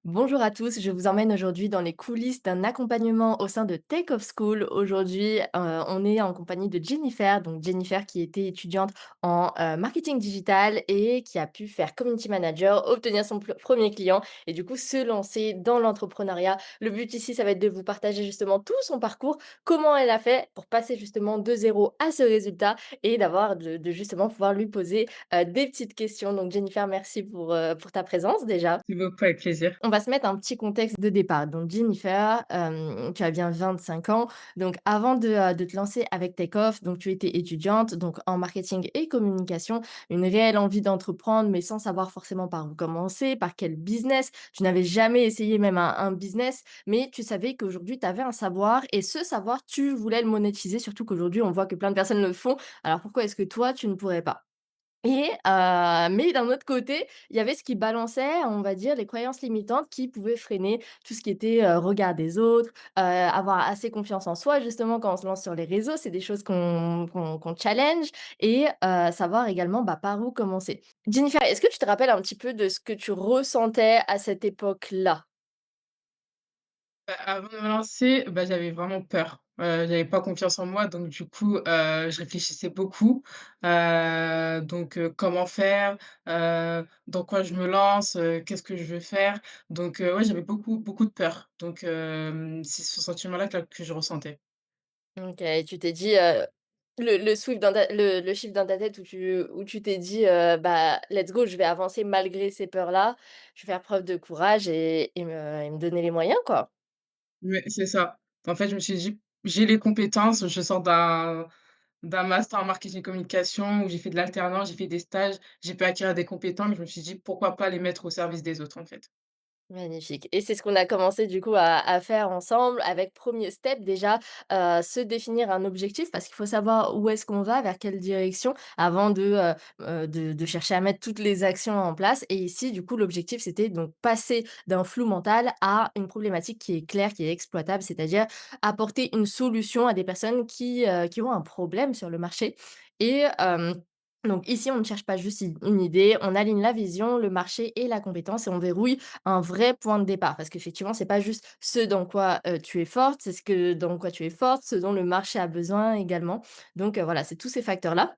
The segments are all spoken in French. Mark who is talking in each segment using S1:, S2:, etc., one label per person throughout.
S1: Bonjour à tous, je vous emmène aujourd'hui dans les coulisses d'un accompagnement au sein de Take Off School. Aujourd'hui, on est en compagnie de Jennifer, donc Jennifer qui était étudiante en marketing digital et qui a pu faire community manager, obtenir son premier client et du coup se lancer dans l'entrepreneuriat. Le but ici, ça va être de vous partager justement tout son parcours, comment elle a fait pour passer justement de zéro à ce résultat et d'avoir de justement pouvoir lui poser des petites questions. Donc Jennifer, merci pour ta présence déjà.
S2: Merci beaucoup, avec plaisir.
S1: On va se mettre un petit contexte de départ. Donc Jennifer, tu as bien 25 ans. Donc avant de te lancer avec Takeoff, donc tu étais étudiante donc en marketing et communication, une réelle envie d'entreprendre, mais sans savoir forcément par où commencer, par quel business. Tu n'avais jamais essayé même un business, mais tu savais qu'aujourd'hui tu avais un savoir et ce savoir, tu voulais le monétiser, surtout qu'aujourd'hui on voit que plein de personnes le font. Alors pourquoi est-ce que toi tu ne pourrais pas? Et mais d'un autre côté, il y avait ce qui balançait, on va dire, les croyances limitantes qui pouvaient freiner tout ce qui était, regard des autres, avoir assez confiance en soi justement quand on se lance sur les réseaux. C'est des choses qu'on challenge et savoir également, bah, par où commencer. Jennifer, est-ce que tu te rappelles un petit peu de ce que tu ressentais à cette époque-là?
S2: Avant de me lancer, j'avais vraiment peur. J'avais pas confiance en moi, donc du coup, je réfléchissais beaucoup. Comment faire? Dans quoi je me lance? Qu'est-ce que je veux faire? Ouais, j'avais beaucoup de peur. C'est ce sentiment-là que je ressentais.
S1: OK, et tu t'es dit, le switch dans ta le shift dans ta tête où tu t'es dit, «Bah, let's go, je vais avancer malgré ces peurs-là. Je vais faire preuve de courage et me donner les moyens, quoi».
S2: Ouais, c'est ça. En fait, je me suis dit: «J'ai les compétences». Je sors d'un master en marketing communication où j'ai fait de l'alternance, j'ai fait des stages, j'ai pu acquérir des compétences. Je me suis dit: «Pourquoi pas les mettre au service des autres, en fait?»
S1: Magnifique, et c'est ce qu'on a commencé du coup à faire ensemble avec premier step déjà, se définir un objectif parce qu'il faut savoir où est-ce qu'on va, vers quelle direction avant de chercher à mettre toutes les actions en place. Et ici du coup l'objectif c'était donc passer d'un flou mental à une problématique qui est claire, qui est exploitable, c'est-à-dire apporter une solution à des personnes qui ont un problème sur le marché. Et donc ici on ne cherche pas juste une idée, on aligne la vision, le marché et la compétence et on verrouille un vrai point de départ. Parce qu'effectivement, c'est pas juste ce dans quoi, tu es forte, c'est ce que dans quoi tu es forte, ce dont le marché a besoin également. Donc, voilà, c'est tous ces facteurs-là.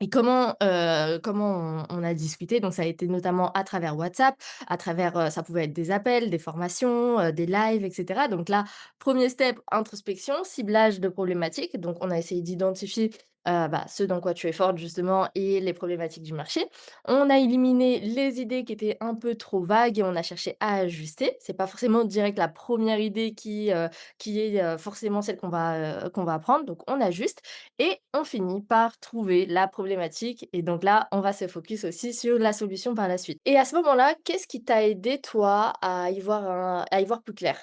S1: Et comment on a discuté, donc ça a été notamment à travers WhatsApp, à travers, ça pouvait être des appels, des formations, des lives et cetera. Donc là, premier step, introspection, ciblage de problématiques. Donc on a essayé d'identifier, bah, ce dans quoi tu es forte justement et les problématiques du marché. On a éliminé les idées qui étaient un peu trop vagues et on a cherché à ajuster. C'est pas forcément direct la première idée qui est, forcément celle qu'on va prendre, donc on ajuste et on finit par trouver la problématique et donc là, on va se focus aussi sur la solution par la suite. Et à ce moment-là, qu'est-ce qui t'a aidé toi à y voir plus clair?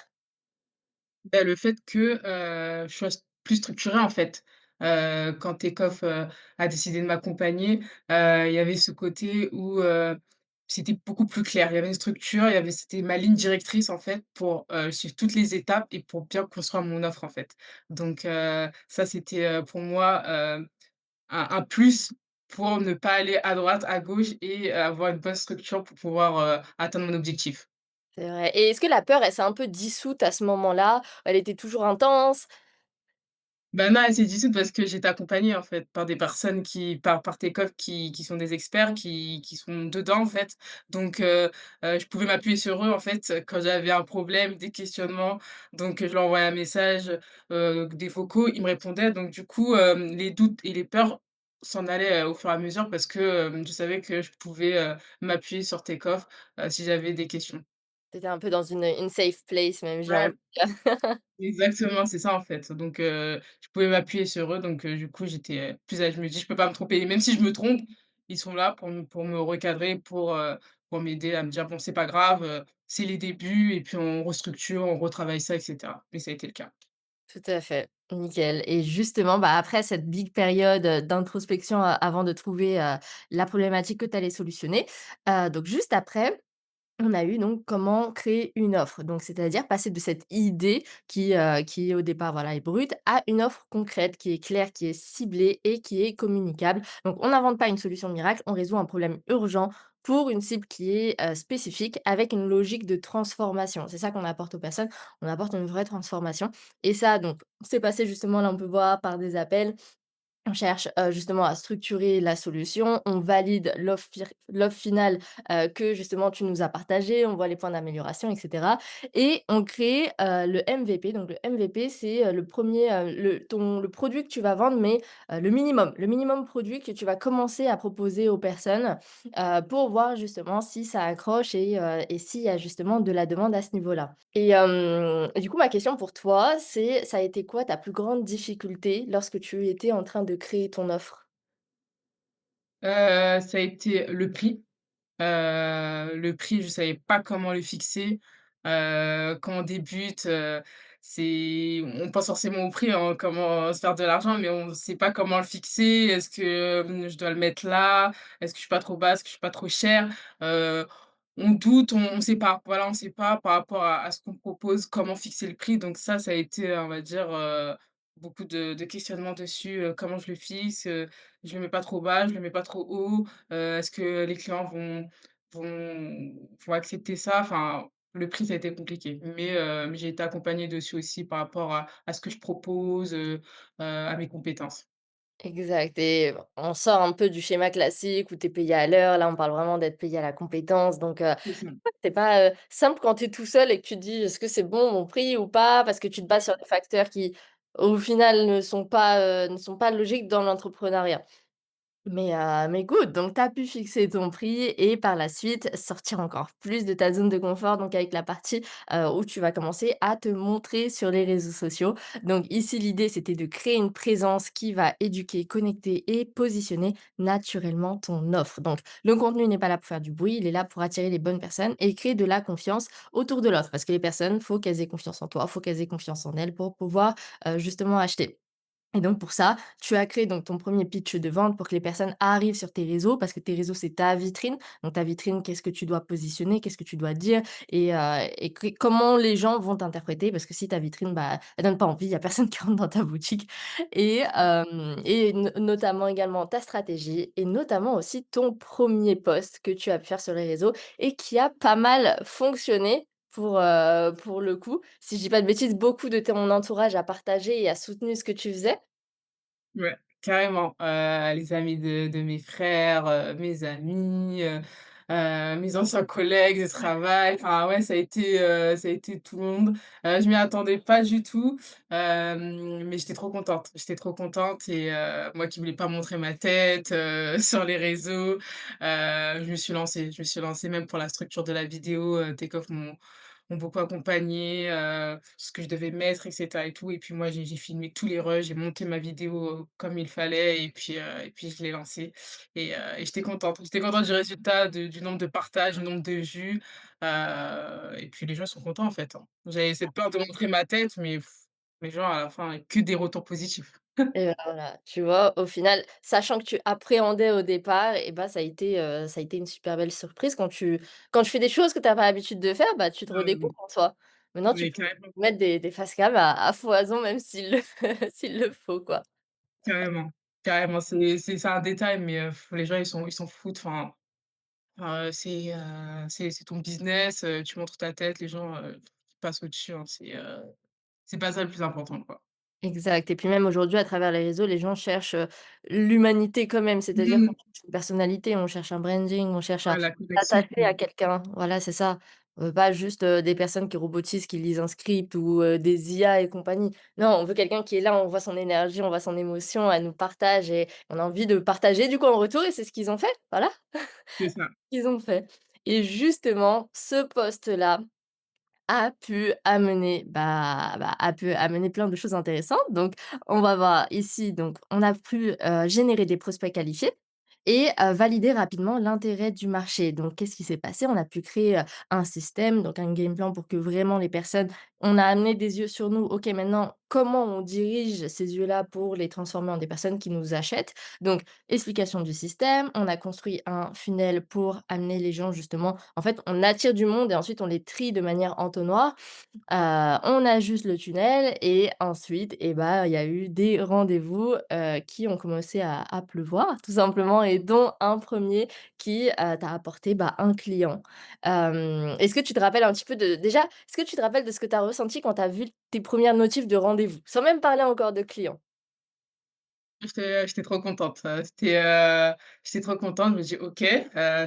S2: Le fait que, je sois plus structurée, en fait. Quand Takeoff, a décidé de m'accompagner, il y avait ce côté où, c'était beaucoup plus clair. Il y avait une structure, c'était ma ligne directrice, en fait, pour, suivre toutes les étapes et pour bien construire mon offre, en fait. Ça, c'était, pour moi, un plus pour ne pas aller à droite, à gauche et avoir une bonne structure pour pouvoir, atteindre mon objectif.
S1: C'est vrai, et est-ce que la peur, elle s'est un peu dissoute à ce moment-là? Elle était toujours intense?
S2: Bah, non, elle s'est dissoute parce que j'étais accompagnée, en fait, par des personnes par Takeoff qui sont des experts, qui sont dedans, en fait. Je pouvais m'appuyer sur eux, en fait, quand j'avais un problème, des questionnements. Je leur envoyais un message, des vocaux, ils me répondaient. Les doutes et les peurs s'en allaient, au fur et à mesure parce que, je savais que je pouvais, m'appuyer sur Takeoff, si j'avais des questions.
S1: Tu étais un peu dans une safe place même, j'ai
S2: Ouais.
S1: envie de dire.
S2: Exactement, c'est ça en fait. Je pouvais m'appuyer sur eux, du coup, j'étais, plus à je me dis: «Je peux pas me tromper». Même si je me trompe, ils sont là pour me recadrer, pour m'aider à me dire: «Bon, c'est pas grave, c'est les débuts et puis on restructure, on retravaille ça» et cetera. Et ça a été le cas.
S1: Tout à fait, nickel. Et justement, bah, après cette big période, d'introspection, avant de trouver, la problématique que tu allais solutionner, donc juste après, on a eu donc comment créer une offre. Donc c'est-à-dire passer de cette idée qui au départ, voilà, est brute, à une offre concrète qui est claire, qui est ciblée et qui est communicable. Donc on n'invente pas une solution miracle, on résout un problème urgent pour une cible qui est, spécifique avec une logique de transformation. C'est ça qu'on apporte aux personnes, on apporte une vraie transformation et ça donc c'est passé justement là on peut voir par des appels on cherche, justement à structurer la solution, on valide l'offre finale, que justement tu nous as partagée, on voit les points d'amélioration et cetera et on crée, le MVP. Donc le MVP, c'est, le premier le produit que tu vas vendre, mais, le minimum produit que tu vas commencer à proposer aux personnes, pour voir justement si ça accroche et s'il y a justement de la demande à ce niveau-là. Et du coup, ma question pour toi, c'est ça a été quoi ta plus grande difficulté lorsque tu étais en train de créer ton offre?
S2: Ça a été le prix. Le prix, je savais pas comment le fixer. Quand on débute, on pense forcément au prix, hein, comment se faire de l'argent, mais on sait pas comment le fixer. Est-ce que, je dois le mettre là? Est-ce que je suis pas trop basse? Est-ce que je suis pas trop chère? Heu, on doute, on sait pas. Voilà, on sait pas par rapport à ce qu'on propose, comment fixer le prix. Donc ça a été, on va dire, beaucoup de questionnements dessus. Comment je le fixe? Je le mets pas trop bas, je le mets pas trop haut? Est-ce que les clients vont accepter ça? Enfin, le prix, ça a été compliqué, mais j'ai été accompagnée dessus aussi par rapport à ce que je propose, à mes compétences.
S1: Exact et on sort un peu du schéma classique où tu es payé à l'heure. Là, on parle vraiment d'être payé à la compétence donc
S2: C'est ça.
S1: c'est pas, simple quand tu es tout seul et que tu te dis: «Est-ce que c'est bon mon prix ou pas?» parce que tu te bases sur des facteurs qui, au final, ne sont pas logiques dans l'entrepreneuriat. Mais good, donc tu as pu fixer ton prix et par la suite sortir encore plus de ta zone de confort, donc avec la partie, où tu vas commencer à te montrer sur les réseaux sociaux. Donc ici, l'idée, c'était de créer une présence qui va éduquer, connecter et positionner naturellement ton offre. Donc le contenu n'est pas là pour faire du bruit, il est là pour attirer les bonnes personnes et créer de la confiance autour de l'offre. Parce que les personnes, faut qu'elles aient confiance en toi, faut qu'elles aient confiance en elles pour pouvoir, justement acheter. Et donc pour ça, tu as créé donc ton premier pitch de vente pour que les personnes arrivent sur tes réseaux, parce que tes réseaux, c'est ta vitrine. Donc ta vitrine, qu'est-ce que tu dois positionner, qu'est-ce que tu dois dire et comment les gens vont t'interpréter. Parce que si ta vitrine, bah, elle donne pas envie, il y a personne qui rentre dans ta boutique et notamment également ta stratégie et notamment aussi ton premier post que tu as pu faire sur les réseaux et qui a pas mal fonctionné pour le coup. Si je dis pas de bêtises, beaucoup de ton entourage a partagé et a soutenu ce que tu faisais?
S2: Ouais, carrément. Les amis de mes frères, mes amis, mes anciens collègues de travail, enfin ouais, ça a été tout le monde. Je m'y attendais pas du tout, mais j'étais trop contente. J'étais trop contente et moi qui voulais pas montrer ma tête, sur les réseaux, je me suis lancée. Je me suis lancée même pour la structure de la vidéo, Takeoff m'ont beaucoup accompagnée, ce que je devais mettre et cetera et tout et puis moi j'ai filmé tous les rushs, j'ai monté ma vidéo, comme il fallait et puis je l'ai lancée et j'étais contente. J'étais contente du résultat, du nombre de partages, du nombre de vues, et puis les gens sont contents en fait, hein. J'avais cette peur de montrer ma tête mais les gens à la fin, que des retours positifs.
S1: Et voilà, tu vois? Au final, sachant que tu appréhendais au départ et bah, ça a été une super belle surprise quand tu fais des choses que tu as pas l'habitude de faire, bah, tu te
S2: Hem,
S1: redécouvres en soi. Maintenant tu
S2: mais
S1: peux
S2: carrément,
S1: mettre des face cam à foison même s'il le s'il le faut, quoi.
S2: carrément, carrément, c'est un détail mais les gens ils s'en foutent, enfin. C'est ton business, tu montres ta tête, les gens, passent au-dessus, hein. C'est pas ça le plus important, quoi.
S1: Exact et puis même aujourd'hui à travers les réseaux, les gens cherchent, l'humanité quand même. C'est-à-dire qu'on
S2: Mmh.
S1: cherche une personnalité, on cherche un branding, on cherche à
S2: Ouais, la connexion.
S1: s'attacher à quelqu'un. Voilà, c'est ça. Pas juste, des personnes qui robotisent, qui lisent un script ou, des IA et compagnie. Non, on veut quelqu'un qui est là, on voit son énergie, on voit son émotion, elle nous partage et on a envie de partager du coup en retour et c'est ce qu'ils ont fait. Voilà,
S2: C'est ça.
S1: qu'ils ont fait et justement ce post-là a pu amener, a pu amener plein de choses intéressantes. Donc, on va voir ici, donc on a pu, générer des prospects qualifiés et valider rapidement l'intérêt du marché. Donc, qu'est-ce qui s'est passé? On a pu créer, un système, donc un game plan pour que vraiment les personnes on a amené des yeux sur nous. OK, maintenant, comment on dirige ces yeux-là pour les transformer en des personnes qui nous achètent? Donc, explication du système, on a construit un funnel pour amener les gens justement en fait, on attire du monde et ensuite on les trie de manière entonnoir. On ajuste le tunnel et ensuite et bah, il y a eu des rendez-vous, qui ont commencé à pleuvoir tout simplement et mais dont un premier qui, t'a apporté, bah, un client. Est-ce que tu te rappelles un petit peu de déjà, est-ce que tu te rappelles de ce que tu as ressenti quand tu as vu tes premières notifs de rendez-vous? Sans même parler encore de clients.
S2: J'étais trop contente, j'étais trop contente. Je me dis: «OK,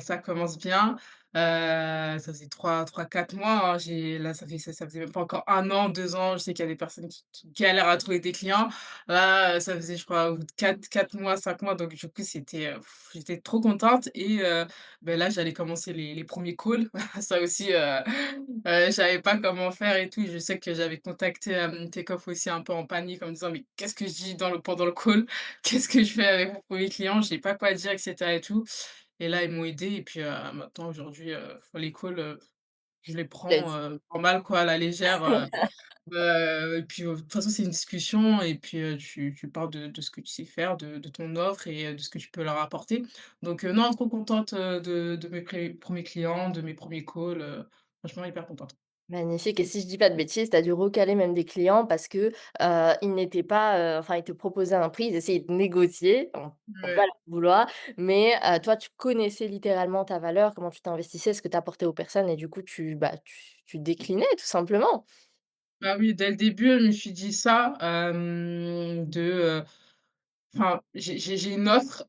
S2: ça commence bien». Ça faisait 3 4 mois, hein, j'ai là, ça faisait même pas encore 1 an, 2 ans. Je sais qu'il y a des personnes qui galèrent à trouver des clients. Là, ça faisait, je crois, au bout de 4 mois, 5 mois, donc du coup, j'étais trop contente et là, j'allais commencer les 1ers calls. Ça aussi, je savais pas comment faire et tout. Je sais que j'avais contacté, Takeoff aussi un peu en panique en me disant: «Mais qu'est-ce que je dis pendant le call?» Qu'est-ce que je fais avec mon premier client? Je sais pas quoi dire et cetera et tout et là, ils m'ont aidé et puis, maintenant aujourd'hui, les calls, je les prends,
S1: Let's
S2: normal quoi, à la légère, et puis, de toute façon, c'est une discussion et puis, tu parles de ce que tu sais faire, de ton offre et de ce que tu peux leur apporter. Donc, non, trop contente, de mes 1ers clients, de mes premiers calls, franchement hyper contente.
S1: Magnifique, et si je dis pas de bêtises, tu as dû recaler même des clients parce que, ils n'étaient pas, enfin, ils te proposaient un prix, ils essayaient de négocier, on peut pas
S2: Ouais.
S1: leur vouloir, mais toi, tu connaissais littéralement ta valeur, comment tu t'investissais, ce que tu apportais aux personnes, et du coup, bah, tu déclinais tout simplement.
S2: Bah oui, dès le début, je me suis dit ça, enfin, j'ai une offre,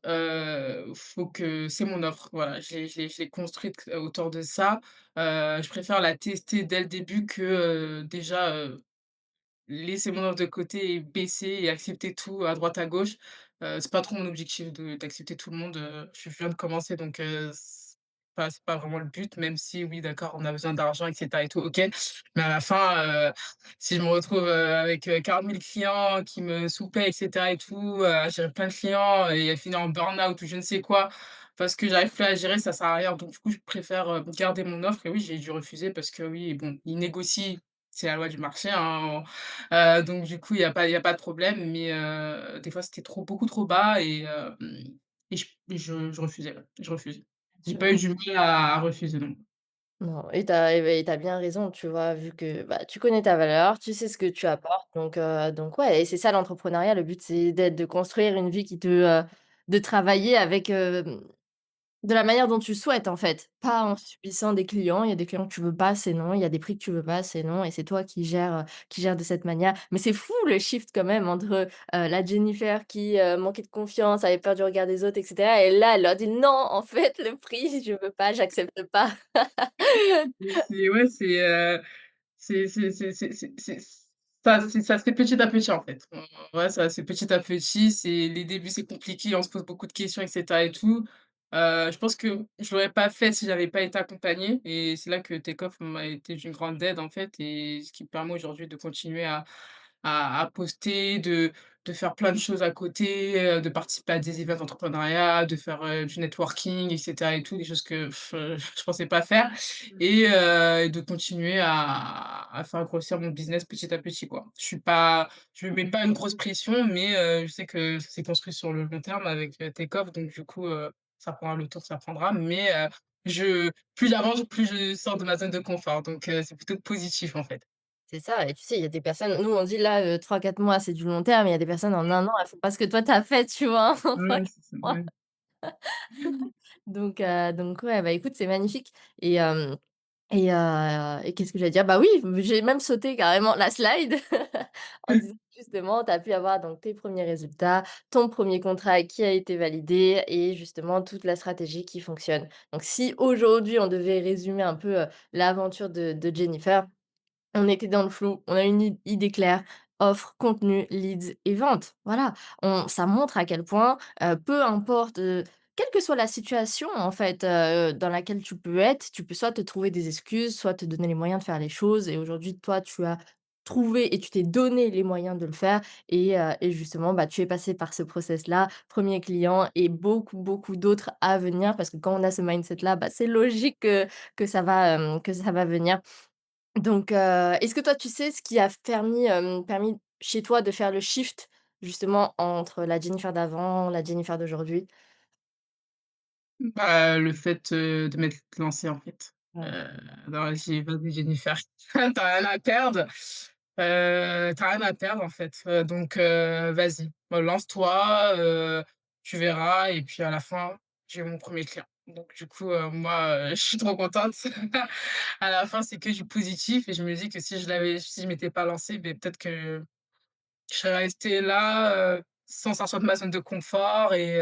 S2: faut que c'est mon offre, voilà. Je l'ai construite autour de ça. Je préfère la tester dès le début que, déjà, laisser mon offre de côté et baisser et accepter tout à droite à gauche. C'est pas trop mon objectif d'accepter tout le monde, je viens de commencer donc c'est pas vraiment le but, même si oui, d'accord, on a besoin d'argent et cetera et tout, OK. Mais à la fin, si je me retrouve, avec, 40 000 clients qui me sous-payent et cetera et tout, à gérer plein de clients et à finir en burn-out ou je ne sais quoi, parce que j'arrive plus à gérer, ça sert à rien. Donc du coup, je préfère, garder mon offre et oui, j'ai dû refuser parce que oui, bon, ils négocient, c'est la loi du marché, hein. Donc du coup, il y a pas de problème, mais des fois, c'était beaucoup trop bas et je refusais, ouais, je refusais. J'ai pas eu du mal à refuser, non.
S1: Non, et tu bien raison, tu vois? Vu que, bah, tu connais ta valeur, tu sais ce que tu apportes, donc ouais, et c'est ça l'entrepreneuriat, le but, c'est de construire une vie de travailler avec, de la manière dont tu souhaites, en fait. Pas en subissant des clients. Il y a des clients que tu veux pas, c'est non. Il y a des prix que tu veux pas, c'est non, et c'est toi qui gères de cette manière. Mais c'est fou le shift quand même entre, la Jennifer qui, manquait de confiance, avait peur du regard des autres et cetera, et là, elle leur dit: «Non, en fait, le prix, je veux pas, j'accepte pas».
S2: Mais c'est ouais, c'est ça se fait petit à petit, en fait. Ouais, ça se fait petit à petit, les débuts, c'est compliqué, on se pose beaucoup de questions et cetera et tout. Je pense que je l'aurais pas fait si j'avais pas été accompagnée et c'est là que Takeoff m'a été d'une grande aide, en fait et ce qui me permet aujourd'hui de continuer à poster, de faire plein de choses à côté, de participer à des events d'entrepreneuriat, de faire, du networking et cetera et tout, des choses que je pensais pas faire et de continuer à faire grossir mon business petit à petit, quoi. Je me mets pas une grosse pression, mais je sais que ça s'est construit sur le long terme avec, Takeoff, donc du coup, ça prendra le temps que ça prendra, mais plus j'avance, plus je sors de ma zone de confort, donc c'est plutôt positif, en fait.
S1: C'est ça, et tu sais, il y a des personnes, nous on dit là, 3-4 mois, c'est du long terme, il y a des personnes en 1 an, elles font pas ce que toi tu as fait, tu vois? En 3-4
S2: Ouais, c'est ça,
S1: mois.
S2: ouais.
S1: Donc ouais, bah, écoute, c'est magnifique, et qu'est-ce que j'allais dire? Bah oui, j'ai même sauté carrément la slide en disant justement, tu as pu avoir donc tes premiers résultats, ton premier contrat qui a été validé, et justement toute la stratégie qui fonctionne. Donc si aujourd'hui on devait résumer un peu, l'aventure de Jennifer, on était dans le flou, on a une idée claire: offre, contenu, leads et vente. Voilà, ça montre à quel point, peu importe, quelle que soit la situation en fait, dans laquelle tu peux être, tu peux soit te trouver des excuses, soit te donner les moyens de faire les choses, et aujourd'hui toi tu as trouvé et tu t'es donné les moyens de le faire, et justement, bah, tu es passé par ce process-là, premier client et beaucoup, beaucoup d'autres à venir, parce que quand on a ce mindset-là, bah, c'est logique que ça va venir. Donc, est-ce que toi, tu sais ce qui a permis chez toi de faire le shift, justement, entre la Jennifer d'avant, la Jennifer d'aujourd'hui?
S2: Bah, le fait, de m'être lancée, en fait.
S1: Ouais.
S2: Heu, dans la vie, vas-y Jennifer, tu rien à perdre, tu rien à perdre, en fait, donc vas-y, lance-toi, tu verras et puis à la fin j'ai eu mon premier client. Donc du coup, moi, je suis trop contente. À la fin, c'est que du positif et je me dis que si je m'étais pas lancée, beh, peut-être que je serais restée là, sans sortir de ma zone de confort et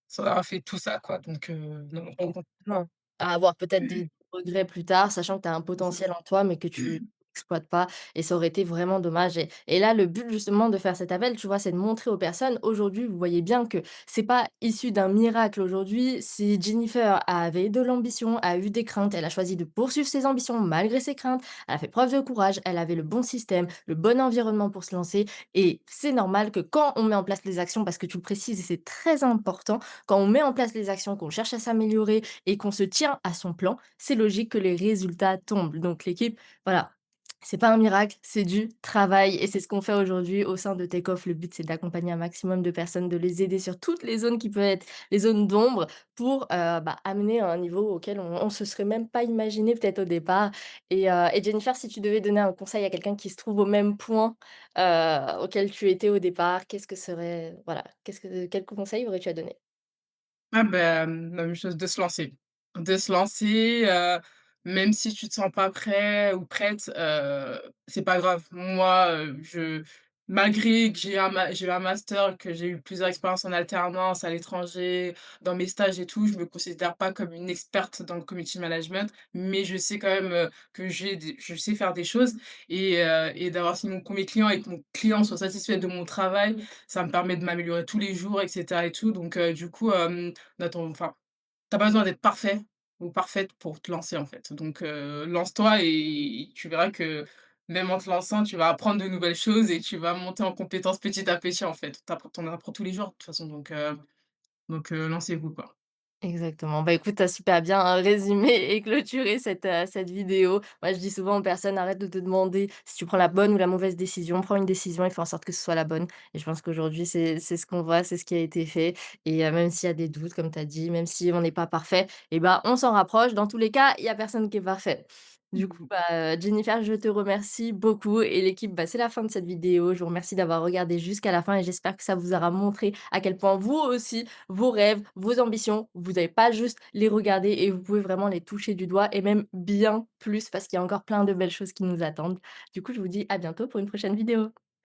S2: sans avoir fait tout ça, quoi. Donc non, trop contente.
S1: Exactement. À avoir peut-être des regrets plus tard, sachant que tu as un
S2: C'est ça.
S1: potentiel en toi, mais que tu exploites pas et ça aurait été vraiment dommage et là, le but justement de faire cet appel, tu vois, c'est de montrer aux personnes, aujourd'hui, vous voyez bien que c'est pas issu d'un miracle aujourd'hui, c'est Jennifer avait de l'ambition, a eu des craintes, elle a choisi de poursuivre ses ambitions malgré ses craintes, elle a fait preuve de courage, elle avait le bon système, le bon environnement pour se lancer et c'est normal que quand on met en place les actions, parce que tu le précises et c'est très important, quand on met en place les actions, qu'on cherche à s'améliorer et qu'on se tient à son plan, c'est logique que les résultats tombent. Donc l'équipe, voilà, c'est pas un miracle, c'est du travail et c'est ce qu'on fait aujourd'hui au sein de Take-Off. Le but, c'est d'accompagner un maximum de personnes, de les aider sur toutes les zones qui peuvent être les zones d'ombre pour, bah, amener à un niveau auquel on se serait même pas imaginé peut-être au départ et Jennifer, si tu devais donner un conseil à quelqu'un qui se trouve au même point, auquel tu étais au départ, qu'est-ce que serait voilà, quel conseil aurais-tu à donner?
S2: Ah bah, la même chose, de se lancer. De se lancer, même si tu te sens pas prêt ou prête, c'est pas grave. Moi, malgré que j'ai eu un master, que j'ai eu plusieurs expériences en alternance à l'étranger, dans mes stages et tout, je me considère pas comme une experte dans le community management, mais je sais quand même, que je sais faire des choses et d'avoir signé mon premier client et que mon client soit satisfait de mon travail, ça me permet de m'améliorer tous les jours et cetera et tout donc du coup, enfin, tu pas besoin d'être parfait ou parfaite pour te lancer, en fait. Donc lance-toi et tu verras que même en te lançant, tu vas apprendre de nouvelles choses et tu vas monter en compétences petit à petit, en fait. Tu en apprends tous les jours de toute façon, donc lancez-vous, quoi.
S1: Exactement. Bah, écoute, tu as super bien, résumé et clôturé cette vidéo. Moi, je dis souvent aux personnes: «Arrête de te demander si tu prends la bonne ou la mauvaise décision. Prends une décision et fais en sorte que ce soit la bonne» et je pense qu'aujourd'hui, c'est ce qu'on voit, c'est ce qui a été fait et même s'il y a des doutes, comme tu as dit, même si on n'est pas parfait et ben, on s'en rapproche. Dans tous les cas, il y a personne qui est parfait. Du coup,
S2: Mmh.
S1: bah, Jennifer, je te remercie beaucoup et l'équipe, bah, c'est la fin de cette vidéo. Je vous remercie d'avoir regardé jusqu'à la fin et j'espère que ça vous aura montré à quel point vous aussi, vos rêves, vos ambitions, vous n'avez pas juste les regarder et vous pouvez vraiment les toucher du doigt et même bien plus parce qu'il y a encore plein de belles choses qui nous attendent. Du coup, je vous dis à bientôt pour une prochaine vidéo.